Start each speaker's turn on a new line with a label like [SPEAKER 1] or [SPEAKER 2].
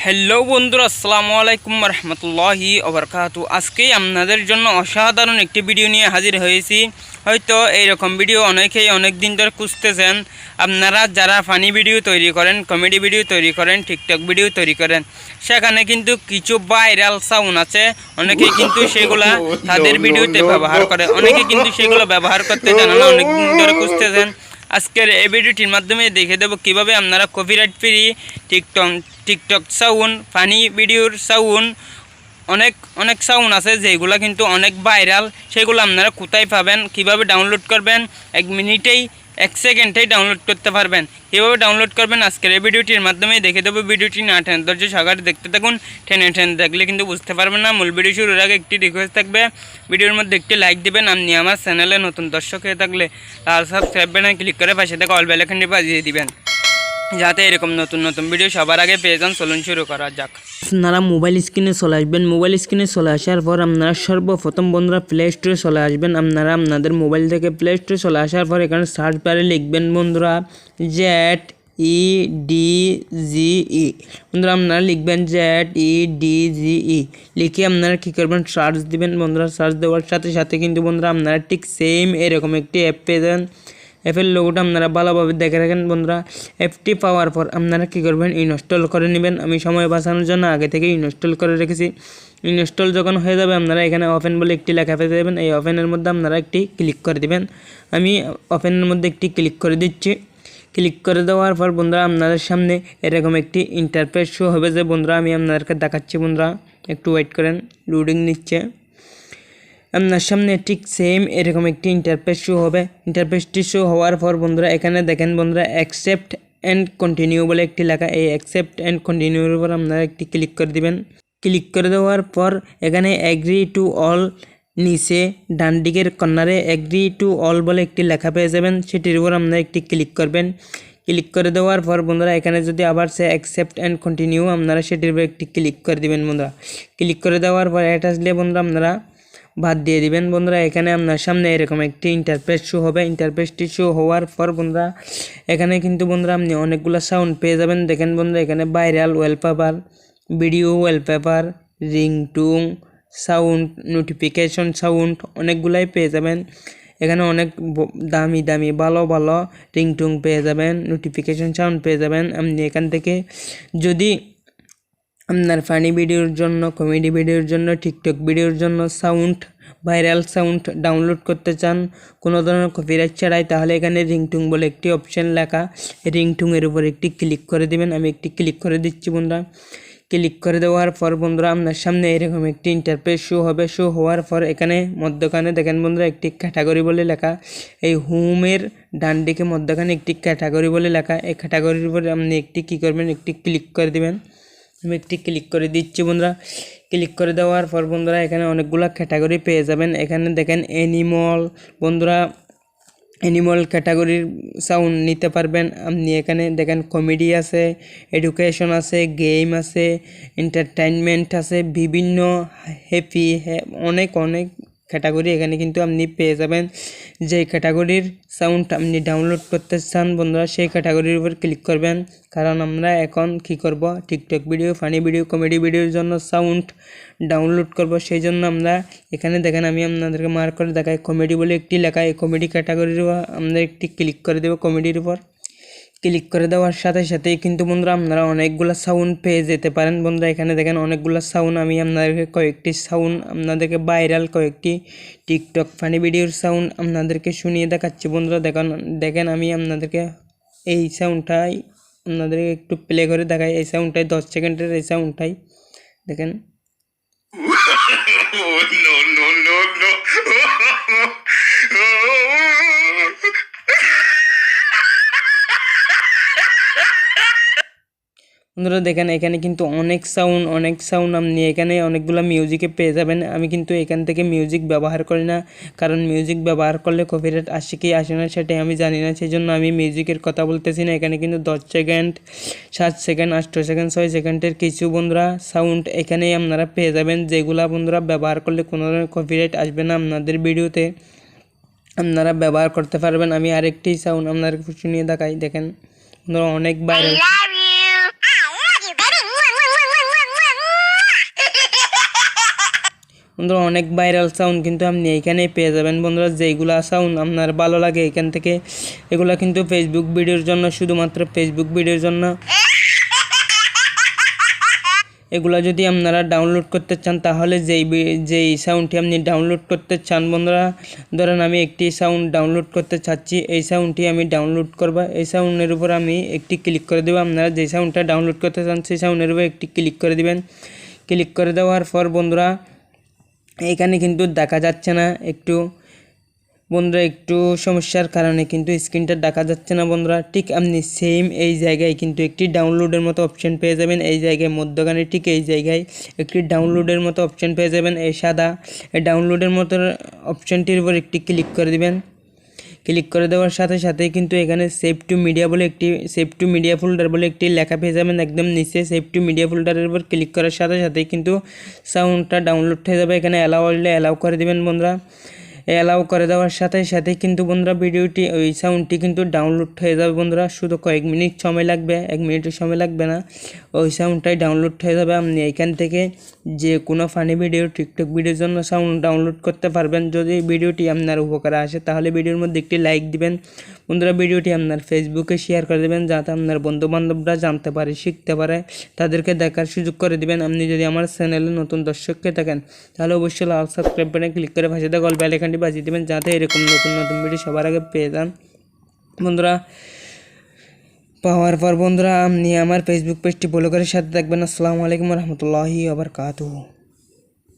[SPEAKER 1] Hello বন্ধুরা, আসসালামু আলাইকুম রহমতুল্লাহি ওবরকাতু। আজকেই আপনাদের জন্য অসাধারণ একটি ভিডিও নিয়ে হাজির হয়েছি। হয়তো এইরকম ভিডিও অনেকেই অনেক দিন ধরে খুঁজতেছেন। আপনারা যারা ফানি ভিডিও তৈরি করেন, কমেডি ভিডিও তৈরি করেন, টিকটক ভিডিও তৈরি করেন, সেখানে কিন্তু কিছু ভাইরাল সাউন্ড আছে। অনেকেই কিন্তু সেগুলা তাদের ভিডিওতে ব্যবহার করে, অনেকে কিন্তু সেগুলো ব্যবহার করতে জানে না, অনেক দিন ধরে খুঁজতেছেন। আজকের এই ভিডিওটির মাধ্যমে দেখে দেবো কীভাবে আপনারা copyright free TikTok sound, funny ভিডিওর সাউন্ড, অনেক সাউন্ড আছে যেগুলো কিন্তু অনেক ভাইরাল, সেগুলো আপনারা কোথায় পাবেন, কিভাবে ডাউনলোড করবেন, 1 সেকেন্ডেই ডাউনলোড করতে পারবেন। কীভাবে ডাউনলোড করবেন আজকের এই ভিডিওটির মাধ্যমে দেখে দেবো। ভিডিওটি না টেনে ধৈর্য সহকারে দেখতে থাকুন। টেনে দেখলে কিন্তু বুঝতে পারবেন না। মূল ভিডিও শুরুর আগে একটি রিকোয়েস্ট থাকবে, ভিডিওর মধ্যে একটি লাইক দেবেন। আপনি আমার চ্যানেলে নতুন দর্শক হয়ে থাকলে লাল সাবস্ক্রাইব বাটনে ক্লিক করে পাশে থেকে অল বেল আইকনটি বাজিয়ে দিবেন, যাতে এরকম নতুন নতুন ভিডিও সবার আগে পেয়ে যান। চলুন শুরু করা যাক। আপনারা মোবাইল স্ক্রিনে চলে আসবেন। মোবাইল স্ক্রিনে চলে আসার পর আপনারা সর্বপ্রথম বন্ধুরা প্লে স্টোরে চলে আসবেন। আপনারা আপনাদের মোবাইল থেকে প্লে স্টোরে চলে আসার পর এখানে সার্চ বারে লিখবেন বন্ধুরা ZEDGE। বন্ধুরা আপনারা লিখবেন ZEDGE, লিখে আপনারা কী করবেন, সার্চ দিবেন। বন্ধুরা সার্চ দেওয়ার সাথে সাথে কিন্তু বন্ধুরা আপনারা ঠিক সেম এরকম একটি অ্যাপ পেয়ে যান। অ্যাপের লোগোটা আপনারা ভালোভাবে দেখে রাখেন। বন্ধুরা অ্যাপটি পাওয়ার পর আপনারা কী করবেন, ইনস্টল করে নেবেন। আমি সময় বাঁচানোর জন্য আগে থেকে ইনস্টল করে রেখেছি। ইনস্টল যখন হয়ে যাবে আপনারা এখানে ওপেন বলে একটি লেখা পেয়ে যাবেন। এই ওপেনের মধ্যে আপনারা একটি ক্লিক করে দিবেন। আমি ওপেনের মধ্যে একটি ক্লিক করে দিচ্ছি। ক্লিক করে দেওয়ার পর বন্ধুরা আপনাদের সামনে এরকম একটি ইন্টারফেস শো হবে, যে বন্ধুরা আমি আপনাদেরকে দেখাচ্ছি। বন্ধুরা একটু ওয়েট করেন, লোডিং নিচ্ছে। আপনার সামনে ঠিক সেম এরকম একটি ইন্টারফেস শো হবে। ইন্টারফেসটি শো হওয়ার পর বন্ধুরা এখানে দেখেন বন্ধুরা অ্যাকসেপ্ট অ্যান্ড কন্টিনিউ বলে একটি লেখা। এই অ্যাকসেপ্ট অ্যান্ড কন্টিনিউর উপর আপনারা একটি ক্লিক করে দিবেন। ক্লিক করে দেওয়ার পর এখানে অ্যাগ্রি টু অল, নিচে ডান দিকের কর্নারে অ্যাগ্রি টু অল বলে একটি লেখা পেয়ে যাবেন। সেটির উপর আপনারা একটি ক্লিক করবেন। ক্লিক করে দেওয়ার পর বন্ধুরা এখানে যদি আবার সে অ্যাকসেপ্ট অ্যান্ড কন্টিনিউ, আপনারা সেটির উপর একটি ক্লিক করে দিবেন। বন্ধুরা ক্লিক করে দেওয়ার পর এটা আসলে বন্ধুরা আপনারা বাদ দিয়ে দিবেন। বন্ধুরা এখানে আপনার সামনে এরকম একটি ইন্টারফেস শো হবে। ইন্টারফেসটি শো হওয়ার পর বন্ধুরা এখানে কিন্তু বন্ধুরা আপনি অনেকগুলো সাউন্ড পেয়ে যাবেন। দেখেন বন্ধুরা এখানে viral wallpaper, video wallpaper, ringtone sound, notification sound অনেকগুলাই পেয়ে যাবেন। এখানে অনেক দামি দামি ভালো ভালো রিংটুং পেয়ে যাবেন, নোটিফিকেশন সাউন্ড পেয়ে যাবেন। আপনি এখান থেকে যদি আপনার ফানি ভিডিওর জন্য, কমেডি ভিডিওর জন্য, টিকটক ভিডিওর জন্য সাউন্ড, ভাইরাল সাউন্ড ডাউনলোড করতে চান কোনো ধরনের কপিরাইট ছাড়াই, তাহলে এখানে রিংটুং বলে একটি অপশন লেখা, রিংটুংয়ের উপর একটি ক্লিক করে দিবেন। আমি একটি ক্লিক করে দিচ্ছি। বন্ধুরা ক্লিক করে দেওয়ার পর বন্ধুরা আপনার সামনে এরকম একটি ইন্টারফেস শো হবে। শো হওয়ার পর এখানে মধ্যখানে দেখেন বন্ধুরা একটি ক্যাটাগরি বলে লেখা। এই হোমের ডান দিকে মধ্যখানে একটি ক্যাটাগরি বলে লেখা। এই ক্যাটাগরির উপর আপনি একটি কী করবেন, একটি ক্লিক করে দিবেন। আমি একটি ক্লিক করে দিচ্ছি। বন্ধুরা ক্লিক করে দেওয়ার পর বন্ধুরা এখানে অনেকগুলো ক্যাটাগরি পেয়ে যাবেন। এখানে দেখেন অ্যানিমল, বন্ধুরা অ্যানিমল ক্যাটাগরির সাউন্ড নিতে পারবেন আপনি। এখানে দেখেন কমেডি আছে, এডুকেশন আছে, গেম আছে, এন্টারটেনমেন্ট আছে, বিভিন্ন হ্যাপি, অনেক ক্যাটাগরি এখানে কিন্তু আপনি পেয়ে যাবেন। যে ক্যাটাগরির সাউন্ড আপনি ডাউনলোড করতে চান বন্ধুরা সেই ক্যাটাগরির উপর ক্লিক করবেন। কারণ আমরা এখন কি করব, TikTok video, funny video, comedy ভিডিওর জন্য সাউন্ড ডাউনলোড করব। সেই জন্য আমরা এখানে দেখেন আমি আপনাদেরকে মার্ক করে দেখাই, কমেডি বলে একটি লেখা। এই কমেডি ক্যাটাগরির উপর আমরা একটি ক্লিক করে দেবো। কমেডির উপর ক্লিক করে দেওয়ার সাথে সাথেই কিন্তু বন্ধুরা আপনারা অনেকগুলো সাউন্ড পেয়ে যেতে পারেন। বন্ধুরা এখানে দেখেন অনেকগুলো সাউন্ড, আমি আপনাদেরকে কয়েকটি সাউন্ড, আপনাদেরকে ভাইরাল কয়েকটি টিকটক ফানি ভিডিওর সাউন্ড আপনাদেরকে শুনিয়ে দেখাচ্ছি। বন্ধুরা দেখেন আমি আপনাদেরকে এই সাউন্ডটাই আপনাদেরকে একটু প্লে করে দেখাই। এই সাউন্ডটাই 10 সেকেন্ডের, এই সাউন্ডটাই দেখেন। বন্ধুরা দেখেন এখানে কিন্তু অনেক সাউন্ড আপনি এখানে অনেকগুলো মিউজিকে পেয়ে যাবেন। আমি কিন্তু এখান থেকে মিউজিক ব্যবহার করি না, কারণ মিউজিক ব্যবহার করলে কপিরাইট আসে কি আসে না সেটাই আমি জানি না, সেই জন্য আমি মিউজিকের কথা বলতেছি না। এখানে কিন্তু 10 সেকেন্ড, 7 সেকেন্ড, 8 সেকেন্ড, 6 সেকেন্ডের কিছু বন্ধুরা সাউন্ড এখানেই আপনারা পেয়ে যাবেন, যেগুলা বন্ধুরা ব্যবহার করলে কোনো ধরনের কপিরাইট আসবে না আপনাদের ভিডিওতে, আপনারা ব্যবহার করতে পারবেন। আমি আরেকটি সাউন্ড আপনাদের শুনিয়ে দেখাই। দেখেন বন্ধুরা অনেক ভাইরাল, বন্ধুরা অনেক ভাইরাল সাউন্ড কিন্তু আপনি এইখানে পেয়ে যাবেন বন্ধুরা, যেইগুলা সাউন্ড আপনার ভালো লাগে এখান থেকে। এগুলা কিন্তু ফেসবুক ভিডিওর জন্য, শুধুমাত্র ফেসবুক ভিডিওর জন্য। এগুলা যদি আপনারা ডাউনলোড করতে চান তাহলে যেই সাউন্ডটি আপনি ডাউনলোড করতে চান বন্ধুরা, ধরেন আমি একটি সাউন্ড ডাউনলোড করতে চাচ্ছি, এই সাউন্ডটি আমি ডাউনলোড করব। এই সাউন্ডের উপর আমি একটি ক্লিক করে দেবো। আপনারা যেই সাউন্ডটা ডাউনলোড করতে চান সেই সাউন্ডের উপর একটি ক্লিক করে দিবেন। ক্লিক করে দেওয়ার পর বন্ধুরা এইখানে কিন্তু দেখা যাচ্ছে না, বন্ধুরা একটু সমস্যার কারণে কিন্তু স্ক্রিনটা দেখা যাচ্ছে না বন্ধুরা। ঠিক আপনি সেম এই জায়গায় কিন্তু একটি ডাউনলোডের মতো অপশন পেয়ে যাবেন। এই জায়গায় মধ্যখানে ঠিক এই জায়গায় একটি ডাউনলোডের মতো অপশন পেয়ে যাবেন, এই সাদা এই ডাউনলোডের মতো অপশনটির উপর একটি ক্লিক করে দিবেন। ক্লিক করে দেওয়ার সাথে সাথেই কিন্তু এখানে সেভ টু মিডিয়া ফোল্ডার বলে একটি লেখা পেয়ে যাবেন একদম নিচে। সেভ টু মিডিয়া ফোল্ডারের উপর ক্লিক করার সাথে সাথেই কিন্তু সাউন্ডটা ডাউনলোড হয়ে যাবে। এখানে অ্যালাউ হলে অ্যালাউ করে দিবেন বন্ধুরা। অ্যালাউ করে দেওয়ার সাথে সাথেই কিন্তু বন্ধুরা ভিডিওটি, ওই সাউন্ডটি কিন্তু ডাউনলোড হয়ে যাবে বন্ধুরা। শুধু কয়েক মিনিট সময় লাগবে, 1 মিনিটের সময় লাগবে না, ওই সাউন্ডটাই ডাউনলোড হয়ে যাবে। আপনি এইখান থেকে যে কোনো ফানি ভিডিও, টিকটক ভিডিওর জন্য সাউন্ড ডাউনলোড করতে পারবেন। যদি ভিডিওটি আপনার উপকারে আসে তাহলে ভিডিওর মধ্যে একটি লাইক দিবেন বন্ধুরা। ভিডিওটি আপনার ফেসবুকে শেয়ার করে দেবেন যাতে আপনার বন্ধুবান্ধবরা জানতে পারে, শিখতে পারে, তাদেরকে দেখার সুযোগ করে দিবেন। আপনি যদি আমার চ্যানেলে নতুন দর্শককে থাকেন তাহলে অবশ্যই লাল সাবস্ক্রাইব বাটনে ক্লিক করে পাশে থাকা বেল আইকনটি বাজিয়ে দেবেন যাতে এরকম নতুন নতুন ভিডিও সবার আগে পেয়ে যান বন্ধুরা। পাওয়ার পর বন্ধুরা আপনি আমার ফেসবুক পেজটি ফলো করে সাথে থাকবেন। আসসালামু আলাইকুম রহমতুল্লাহি ওয়া বারাকাতুহু।